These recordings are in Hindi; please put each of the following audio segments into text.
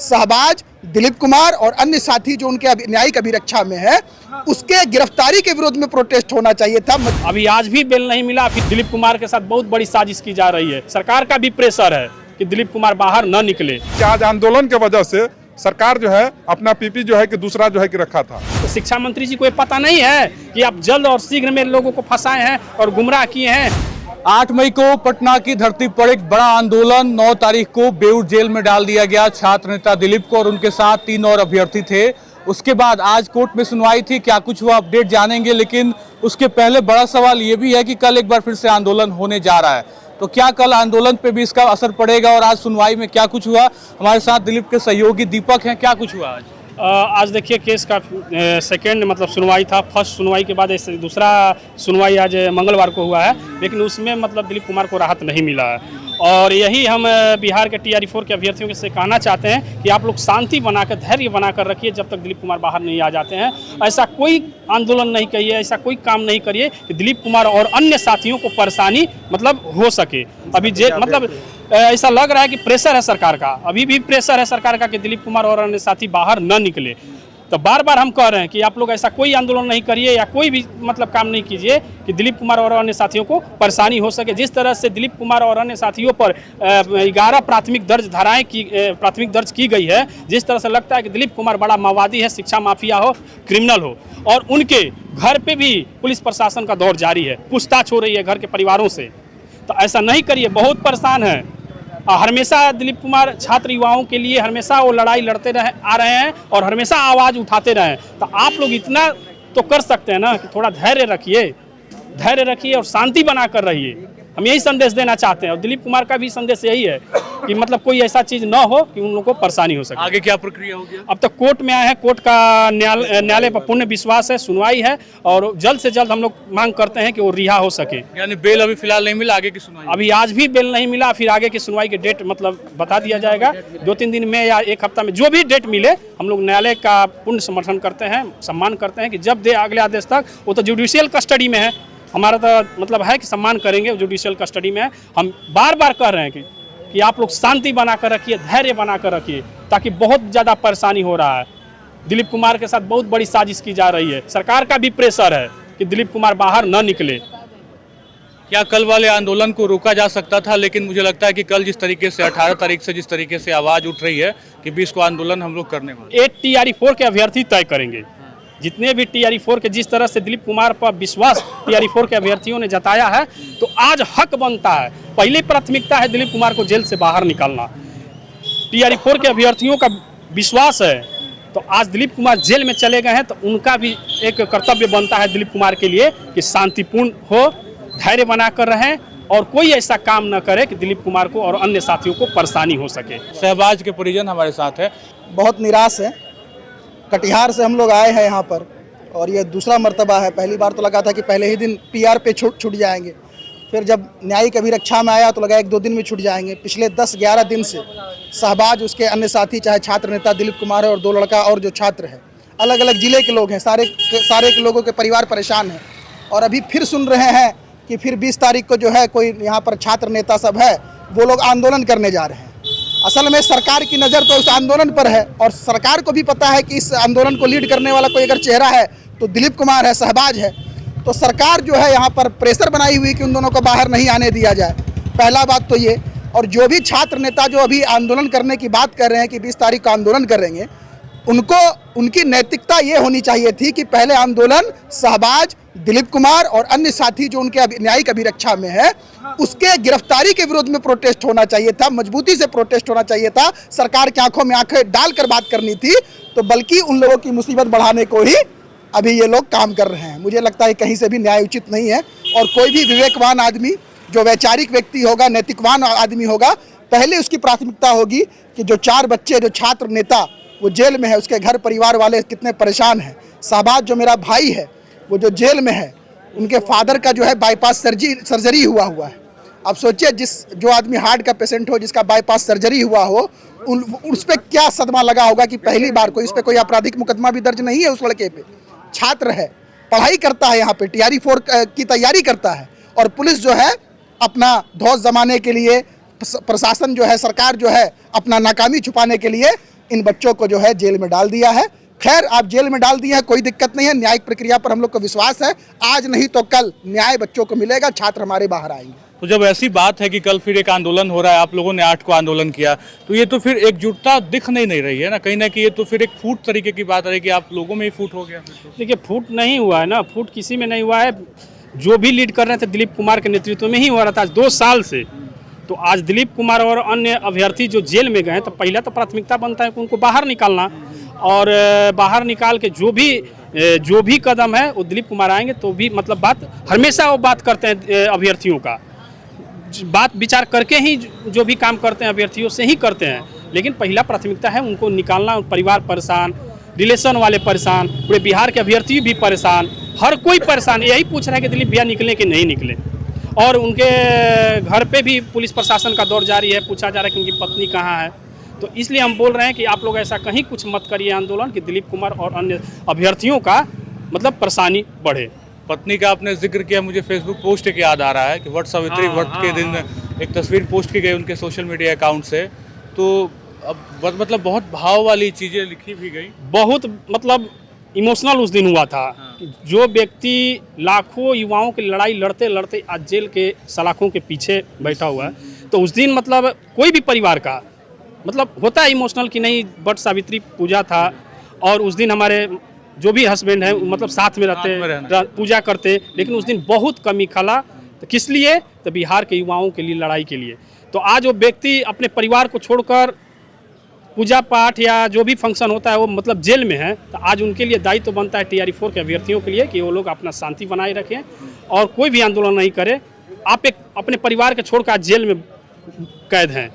शहबाज, दिलीप कुमार और अन्य साथी जो उनके न्यायिक अभिरक्षा में है, उसके गिरफ्तारी के विरोध में प्रोटेस्ट होना चाहिए था। अभी आज भी बेल नहीं मिला, फिर दिलीप कुमार के साथ बहुत बड़ी साजिश की जा रही है। सरकार का भी प्रेशर है कि दिलीप कुमार बाहर न निकले। आज आंदोलन के वजह से सरकार जो है अपना पीपी जो है कि दूसरा जो है कि रखा था। तो शिक्षा मंत्री जी को ये पता नहीं है कि आप जल्द और शीघ्र में लोगों को फंसाए हैं और गुमराह किए हैं। 8 मई को पटना की धरती पर एक बड़ा आंदोलन, 9 तारीख को बेऊर जेल में डाल दिया गया छात्र नेता दिलीप को और उनके साथ 3 और अभ्यर्थी थे। उसके बाद आज कोर्ट में सुनवाई थी, क्या कुछ हुआ अपडेट जानेंगे, लेकिन उसके पहले बड़ा सवाल ये भी है कि कल एक बार फिर से आंदोलन होने जा रहा है, तो क्या कल आंदोलन पे भी इसका असर पड़ेगा और आज सुनवाई में क्या कुछ हुआ। हमारे साथ दिलीप के सहयोगी दीपक हैं, क्या कुछ हुआ आज देखिए केस का सेकेंड मतलब सुनवाई था। फर्स्ट सुनवाई के बाद दूसरा सुनवाई आज मंगलवार को हुआ है, लेकिन उसमें मतलब दिलीप कुमार को राहत नहीं मिला है। और यही हम बिहार के TRE-4 के अभ्यर्थियों से कहना चाहते हैं कि आप लोग शांति बनाकर, धैर्य बनाकर रखिए जब तक दिलीप कुमार बाहर नहीं आ जाते हैं। ऐसा कोई आंदोलन नहीं करिए, ऐसा कोई काम नहीं करिए कि दिलीप कुमार और अन्य साथियों को परेशानी मतलब हो सके। अभी मतलब ऐसा लग रहा है कि प्रेशर है सरकार का, अभी भी प्रेशर है सरकार का कि दिलीप कुमार और अन्य साथी बाहर न निकले। तो बार बार हम कह रहे हैं कि आप लोग ऐसा कोई आंदोलन नहीं करिए या कोई भी मतलब काम नहीं कीजिए कि दिलीप कुमार और अन्य साथियों को परेशानी हो सके। जिस तरह से दिलीप कुमार और अन्य साथियों पर 11 प्राथमिक दर्ज की गई है, जिस तरह से लगता है कि दिलीप कुमार बड़ा माओवादी है, शिक्षा माफिया हो, क्रिमिनल हो, और उनके घर पे भी पुलिस प्रशासन का दौर जारी है, पूछताछ हो रही है घर के परिवारों से। तो ऐसा नहीं करिए, बहुत परेशान है। हमेशा दिलीप कुमार छात्र युवाओं के लिए हमेशा वो लड़ाई लड़ते आ रहे हैं और हमेशा आवाज़ उठाते रहे। तो आप लोग इतना तो कर सकते हैं ना कि थोड़ा धैर्य रखिए और शांति बना कर रहिए। हम यही संदेश देना चाहते हैं और दिलीप कुमार का भी संदेश यही है कि मतलब कोई ऐसा चीज़ न हो कि उन लोगों को परेशानी हो सके। आगे क्या प्रक्रिया होगी? अब तक कोर्ट में आए हैं, कोर्ट का न्यायालय पर पूर्ण विश्वास है, सुनवाई है और जल्द से जल्द हम लोग मांग करते हैं कि वो रिहा हो सके। यानी बेल अभी फिलहाल नहीं मिला, आगे की सुनवाई अभी आज भी बेल नहीं मिला, फिर आगे की सुनवाई की डेट मतलब बता दिया जाएगा 2-3 दिन में या 1 हफ्ता में, जो भी डेट मिले। हम लोग न्यायालय का पूर्ण समर्थन करते हैं, सम्मान करते हैं कि जब दे अगले आदेश तक, वो तो जुडिशियल कस्टडी में है, हमारा तो मतलब है कि सम्मान करेंगे, जुडिशियल कस्टडी में है। हम बार बार कह रहे हैं कि आप लोग शांति बनाकर रखिए, धैर्य बनाकर रखिए, ताकि बहुत ज़्यादा परेशानी हो रहा है। दिलीप कुमार के साथ बहुत बड़ी साजिश की जा रही है। सरकार का भी प्रेशर है कि दिलीप कुमार बाहर न निकले। क्या कल वाले आंदोलन को रोका जा सकता था? लेकिन मुझे लगता है कि कल जिस तरीके से 18 तारीख से जिस तरीके से आवाज़ उठ रही है कि 20 को आंदोलन हम लोग करने वाले। 8 TRE-4 के अभ्यर्थी तय करेंगे। जितने भी TRE-4 के, जिस तरह से दिलीप कुमार पर विश्वास TRE-4 के अभ्यर्थियों ने जताया है, तो आज हक बनता है, पहली प्राथमिकता है दिलीप कुमार को जेल से बाहर निकालना। TRE-4 के अभ्यर्थियों का विश्वास है, तो आज दिलीप कुमार जेल में चले गए हैं, तो उनका भी एक कर्तव्य बनता है दिलीप कुमार के लिए कि शांतिपूर्ण हो, धैर्य बनाकर रहें और कोई ऐसा काम न करे कि दिलीप कुमार को और अन्य साथियों को परेशानी हो सके। शहबाज के परिजन हमारे साथ है। बहुत निराश है। कटिहार से हम लोग आए हैं यहाँ पर और ये दूसरा मर्तबा है। पहली बार तो लगा था कि पहले ही दिन PR पे छूट जाएंगे, फिर जब न्यायिक अभिरक्षा में आया तो लगा 1-2 दिन में छूट जाएंगे। पिछले 10-11 दिन से शहबाज, उसके अन्य साथी, चाहे छात्र नेता दिलीप कुमार है और 2 लड़का और जो छात्र है, अलग अलग ज़िले के लोग हैं, सारे के लोगों के परिवार परेशान हैं। और अभी फिर सुन रहे हैं कि फिर 20 तारीख को जो है कोई यहाँ पर छात्र नेता सब है, वो लोग आंदोलन करने जा रहे हैं। असल में सरकार की नज़र तो उस आंदोलन पर है और सरकार को भी पता है कि इस आंदोलन को लीड करने वाला कोई अगर चेहरा है तो दिलीप कुमार है, शहबाज है। तो सरकार जो है यहाँ पर प्रेशर बनाई हुई कि उन दोनों को बाहर नहीं आने दिया जाए। पहला बात तो ये। और जो भी छात्र नेता जो अभी आंदोलन करने की बात कर रहे हैं कि 20 तारीख को आंदोलन करेंगे, उनकी नैतिकता ये होनी चाहिए थी कि पहले आंदोलन शहबाज, दिलीप कुमार और अन्य साथी जो उनके न्यायिक अभिरक्षा में है, उसके गिरफ्तारी के विरोध में प्रोटेस्ट होना चाहिए था, मजबूती से प्रोटेस्ट होना चाहिए था। सरकार की आंखों में आंखें डालकर बात करनी थी, तो बल्कि उन लोगों की मुसीबत बढ़ाने को ही अभी ये लोग काम कर रहे हैं। मुझे लगता है कहीं से भी न्याय उचित नहीं है और कोई भी विवेकवान आदमी, जो वैचारिक व्यक्ति होगा, नैतिकवान आदमी होगा, पहले उसकी प्राथमिकता होगी कि जो 4 बच्चे, जो छात्र नेता वो जेल में है, उसके घर परिवार वाले कितने परेशान हैं। शहबाज जो मेरा भाई है, वो जो जेल में है, उनके फादर का जो है बाईपास सर्जरी हुआ है। अब सोचिए, जो आदमी हार्ट का पेशेंट हो, जिसका बाईपास सर्जरी हुआ हो, उस पर क्या सदमा लगा होगा कि पहली बार इस पर कोई आपराधिक मुकदमा भी दर्ज नहीं है उस लड़के पे। छात्र है, पढ़ाई करता है, यहाँ पे TRE-4 की तैयारी करता है और पुलिस जो है अपना धौंस जमाने के लिए, प्रशासन जो है, सरकार जो है अपना नाकामी छुपाने के लिए इन बच्चों को जो है जेल में डाल दिया है। खैर, आप जेल में डाल दिए हैं, कोई दिक्कत नहीं है, न्यायिक प्रक्रिया पर हम लोग को विश्वास है। आज नहीं तो कल न्याय बच्चों को मिलेगा, छात्र हमारे बाहर आएंगे। तो जब ऐसी बात है कि कल फिर एक आंदोलन हो रहा है, आप लोगों ने 8 को आंदोलन किया, तो ये तो फिर एकजुटता दिख नहीं रही है ना, कहीं ना कहीं ये तो फिर एक फूट तरीके की बात है कि आप लोगों में ही फूट हो गया। देखिए, फूट नहीं हुआ है ना, फूट किसी में नहीं हुआ है। जो भी लीड कर रहे थे दिलीप कुमार के नेतृत्व में ही हो रहा था आज 2 साल से। तो आज दिलीप कुमार और अन्य अभ्यर्थी जो जेल में गए, तो पहला तो प्राथमिकता बनता है कि उनको बाहर निकालना, और बाहर निकाल के जो भी कदम है वो दिलीप कुमार आएंगे तो भी मतलब बात हमेशा वो बात करते हैं अभ्यर्थियों का, बात विचार करके ही जो भी काम करते हैं अभ्यर्थियों से ही करते हैं। लेकिन पहला प्राथमिकता है उनको निकालना। परिवार परेशान, रिलेशन वाले परेशान, पूरे बिहार के अभ्यर्थी भी परेशान, हर कोई परेशान। यही पूछ रहा है कि दिलीप भैया निकले कि नहीं निकले। और उनके घर पे भी पुलिस प्रशासन का दौर जारी है, पूछा जा रहा है कि उनकी पत्नी कहाँ है। तो इसलिए हम बोल रहे हैं कि आप लोग ऐसा कहीं कुछ मत करिए आंदोलन कि दिलीप कुमार और अन्य अभ्यर्थियों का मतलब परेशानी बढ़े। पत्नी का आपने जिक्र किया, मुझे फेसबुक पोस्ट एक याद आ रहा है कि वट सावित्री व्रत के दिन एक तस्वीर पोस्ट की गई उनके सोशल मीडिया अकाउंट से। तो अब मतलब बहुत भाव वाली चीज़ें लिखी भी गई, बहुत मतलब इमोशनल उस दिन हुआ था। जो व्यक्ति लाखों युवाओं की लड़ाई लड़ते लड़ते आज जेल के सलाखों के पीछे बैठा हुआ है, तो उस दिन मतलब कोई भी परिवार का मतलब होता है इमोशनल कि नहीं, वट सावित्री पूजा था और उस दिन हमारे जो भी हस्बैंड हैं मतलब साथ में रहते पूजा करते, लेकिन उस दिन बहुत कमी खला। तो किस लिए? तो बिहार के युवाओं के लिए, लड़ाई के लिए। तो आज वो व्यक्ति अपने परिवार को छोड़कर पूजा पाठ या जो भी फंक्शन होता है वो मतलब जेल में है। तो आज उनके लिए दायित्व तो बनता है TRE4 के अभ्यर्थियों के लिए कि वो लोग अपना शांति बनाए रखें और कोई भी आंदोलन नहीं करे। आप एक अपने परिवार के छोड़कर आज जेल में कैद हैं,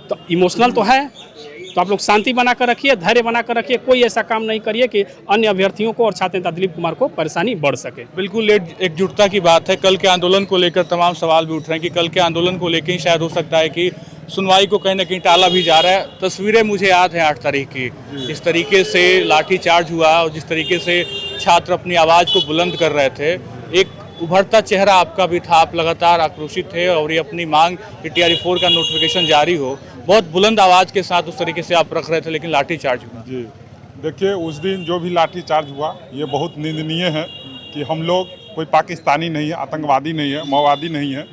तो इमोशनल तो है। तो आप लोग शांति बनाकर रखिए, धैर्य बनाकर रखिए, कोई ऐसा काम नहीं करिए कि अन्य अभ्यर्थियों को और छात्र नेता दिलीप कुमार को परेशानी बढ़ सके। बिल्कुल एकजुटता की बात है। कल के आंदोलन को लेकर तमाम सवाल भी उठ रहे हैं कि कल के आंदोलन को लेकर ही शायद हो सकता है कि सुनवाई को कहीं ना कहीं टाला भी जा रहा है। तस्वीरें मुझे याद हैं 8 तारीख की, जिस तरीके से लाठीचार्ज हुआ और जिस तरीके से छात्र अपनी आवाज़ को बुलंद कर रहे थे। एक उभरता चेहरा आपका भी था, आप लगातार आक्रोशित थे और ये अपनी मांग कि TRE4 का नोटिफिकेशन जारी हो, बहुत बुलंद आवाज़ के साथ उस तरीके से आप रख रहे थे, लेकिन लाठीचार्ज हुआ। जी देखिए, उस दिन जो भी लाठीचार्ज हुआ ये बहुत निंदनीय है कि हम लोग कोई पाकिस्तानी नहीं है, आतंकवादी नहीं है, माओवादी नहीं है।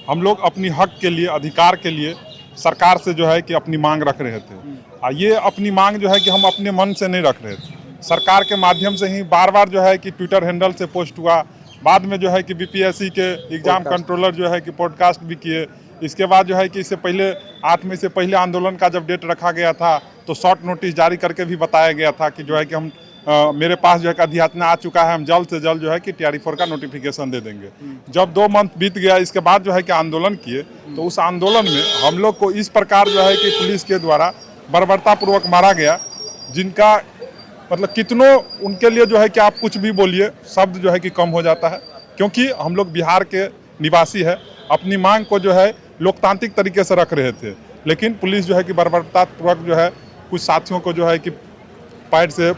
हम लोग अपनी हक के लिए, अधिकार के लिए सरकार से जो है कि अपनी मांग रख रहे थे। और ये अपनी मांग जो है कि हम अपने मन से नहीं रख रहे थे, सरकार के माध्यम से ही बार बार जो है कि ट्विटर हैंडल से पोस्ट हुआ। बाद में जो है कि BPSC के एग्जाम कंट्रोलर जो है कि पॉडकास्ट भी किए। इसके बाद जो है कि इससे पहले 8 मई से पहले आंदोलन का जब डेट रखा गया था तो शॉर्ट नोटिस जारी करके भी बताया गया था कि जो है कि हम मेरे पास जो है कि अध्यात्म आ चुका है, हम जल्द से जल्द जो है कि TRE4 का नोटिफिकेशन दे देंगे। जब 2 मंथ बीत गया, इसके बाद जो है कि आंदोलन किए, तो उस आंदोलन में हम लोग को इस प्रकार जो है कि पुलिस के द्वारा बर्बरतापूर्वक मारा गया, जिनका मतलब कितनों उनके लिए जो है कि आप कुछ भी बोलिए, शब्द जो है कि कम हो जाता है। क्योंकि हम लोग बिहार के निवासी है, अपनी मांग को जो है लोकतांत्रिक तरीके से रख रहे थे, लेकिन पुलिस जो है कि बर्बरतापूर्वक जो है कुछ साथियों को जो है कि पैर से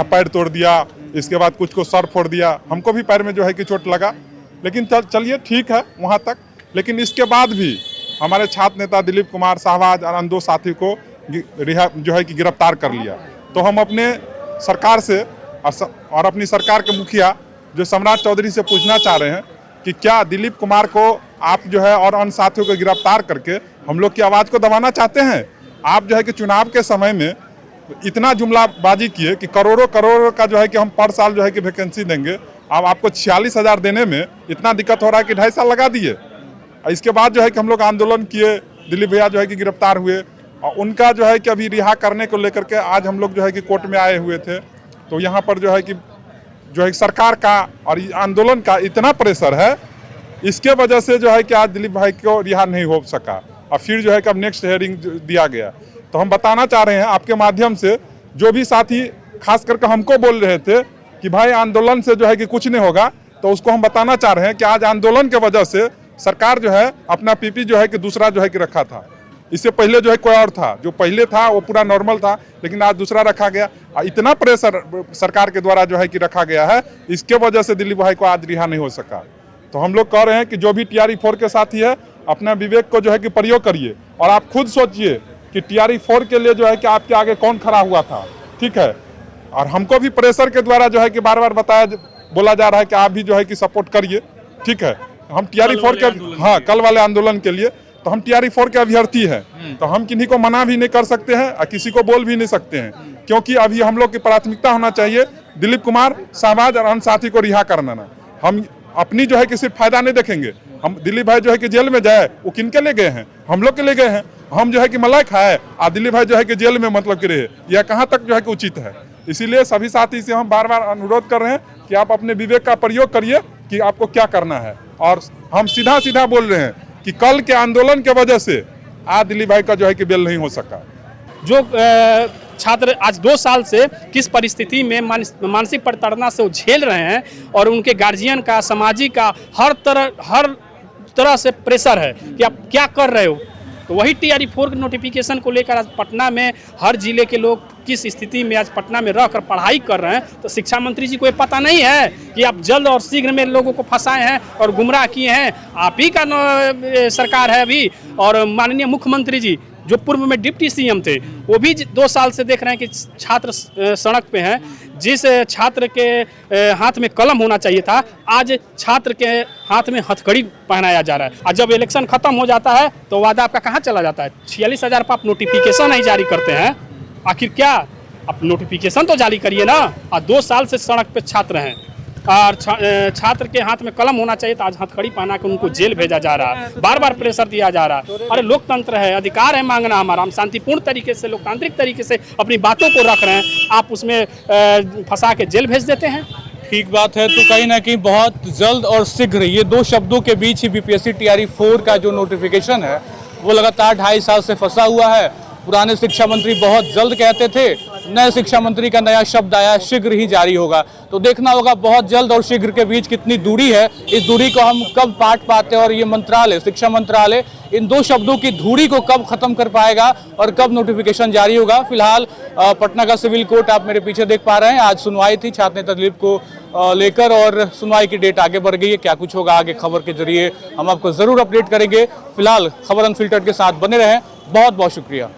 पैर तोड़ दिया, इसके बाद कुछ को सर फोड़ दिया। हमको भी पैर में जो है कि चोट लगा, लेकिन चलिए ठीक है वहाँ तक। लेकिन इसके बाद भी हमारे छात्र नेता दिलीप कुमार, शाहबाज और अन्य 2 साथी को रिहा जो है कि गिरफ्तार कर लिया। तो हम अपने सरकार से और अपनी सरकार के मुखिया जो सम्राट चौधरी से पूछना चाह रहे हैं कि क्या दिलीप कुमार को आप जो है और अन्य साथियों को गिरफ्तार करके हम लोग की आवाज़ को दबाना चाहते हैं? आप जो है कि चुनाव के समय में इतना जुमलाबाजी किए कि करोड़ों का जो है कि हम पर साल जो है कि वैकेंसी देंगे। अब आपको 46,000 देने में इतना दिक्कत हो रहा है कि 2.5 साल लगा दिए। इसके बाद जो है कि हम लोग आंदोलन किए, दिलीप भैया जो है कि गिरफ्तार हुए और उनका जो है कि अभी रिहा करने को लेकर के आज हम लोग जो है कि कोर्ट में आए हुए थे। तो यहाँ पर जो है कि सरकार का और आंदोलन का इतना प्रेशर है, इसके वजह से जो है कि आज दिलीप भाई को रिहा नहीं हो सका और फिर जो है कि अब नेक्स्ट हियरिंग दिया गया। तो हम बताना चाह रहे हैं आपके माध्यम से, जो भी साथी खास करके हमको बोल रहे थे कि भाई आंदोलन से जो है कि कुछ नहीं होगा, तो उसको हम बताना चाह रहे हैं कि आज आंदोलन के वजह से सरकार जो है अपना PP जो है कि दूसरा जो है कि रखा था। इससे पहले जो है कोई और था, जो पहले था वो पूरा नॉर्मल था, लेकिन आज दूसरा रखा गया। इतना प्रेशर सरकार के द्वारा जो है कि रखा गया है, इसके वजह से दिलीप भाई को आज रिहा नहीं हो सका। तो हम लोग कह रहे हैं कि जो भी TRE4 के साथी है, अपना विवेक को जो है कि प्रयोग करिए और आप खुद सोचिए कि TRE 4 के लिए जो है कि आपके आगे कौन खड़ा हुआ था, ठीक है। और हमको भी प्रेशर के द्वारा जो है कि बार बार बोला जा रहा है कि आप भी जो है कि सपोर्ट करिए, ठीक है। हम TRE 4 के, हाँ, कल वाले आंदोलन के लिए तो हम TRE 4 के अभ्यर्थी हैं, तो हम किन्हीं को मना भी नहीं कर सकते हैं और किसी को बोल भी नहीं सकते हैं, क्योंकि अभी हम लोग की प्राथमिकता होना चाहिए दिलीप कुमार, शाहबाज और अन्य साथी को रिहा करना। हम अपनी जो है कि सिर्फ फायदा नहीं देखेंगे। हम दिलीप भाई जो है कि जेल में जाए, वो किनके लिए गए हैं? हम लोग के लिए गए हैं। हम जो है कि मलाई खाए और दिलीप भाई जो है कि जेल में मतलब कि रहे, यह कहाँ तक जो है कि उचित है। इसीलिए सभी साथी से हम बार बार अनुरोध कर रहे हैं कि आप अपने विवेक का प्रयोग करिए कि आपको क्या करना है। और हम सीधा सीधा बोल रहे हैं कि कल के आंदोलन के वजह से आज दिलीप भाई का जो है कि बेल नहीं हो सका। जो छात्र आज 2 साल से किस परिस्थिति में मानसिक प्रताड़ना से वो झेल रहे हैं और उनके गार्जियन का, सामाजिक का हर तरह से प्रेशर है कि आप क्या कर रहे हो। तो वही TRE 4 के नोटिफिकेशन को लेकर आज पटना में हर जिले के लोग किस स्थिति में आज पटना में रहकर पढ़ाई कर रहे हैं। तो शिक्षा मंत्री जी को ये पता नहीं है कि आप जल्द और शीघ्र में लोगों को फंसाए हैं और गुमराह किए हैं। आप ही का सरकार है अभी। और माननीय मुख्यमंत्री जी जो पूर्व में डिप्टी CM थे, वो भी 2 साल से देख रहे हैं कि छात्र सड़क पे हैं। जिस छात्र के हाथ में कलम होना चाहिए था, आज छात्र के हाथ में हथकड़ी पहनाया जा रहा है। और जब इलेक्शन खत्म हो जाता है तो वादा आपका कहाँ चला जाता है? 46,000 पर आप नोटिफिकेशन नहीं जारी करते हैं। आखिर क्या? आप नोटिफिकेशन तो जारी करिए ना। और 2 साल से सड़क पे छात्र हैं और छात्र के हाथ में कलम होना चाहिए था, आज हथकड़ी पहना के उनको जेल भेजा जा रहा है। बार बार प्रेशर दिया जा रहा है। अरे लोकतंत्र है, अधिकार है मांगना हमारा। हम शांतिपूर्ण तरीके से, लोकतांत्रिक तरीके से अपनी बातों को रख रहे हैं, आप उसमें फंसा के जेल भेज देते हैं। ठीक बात है। तो कहीं ना कहीं बहुत जल्द और शीघ्र, ये 2 शब्दों के बीच ही BPSC TRE 4 का जो नोटिफिकेशन है वो लगातार 2.5 साल से फंसा हुआ है। पुराने शिक्षा मंत्री बहुत जल्द कहते थे, नए शिक्षा मंत्री का नया शब्द आया, शीघ्र ही जारी होगा। तो देखना होगा बहुत जल्द और शीघ्र के बीच कितनी दूरी है, इस दूरी को हम कब पाट पाते हैं और ये मंत्रालय, शिक्षा मंत्रालय इन 2 शब्दों की दूरी को कब खत्म कर पाएगा और कब नोटिफिकेशन जारी होगा। फिलहाल पटना का सिविल कोर्ट आप मेरे पीछे देख पा रहे हैं, आज सुनवाई थी छात्र नेता दिलीप को लेकर और सुनवाई की डेट आगे बढ़ गई है। क्या कुछ होगा आगे, खबर के जरिए हम आपको जरूर अपडेट करेंगे। फिलहाल खबर अनफिल्टर्ड के साथ बने रहें। बहुत बहुत शुक्रिया।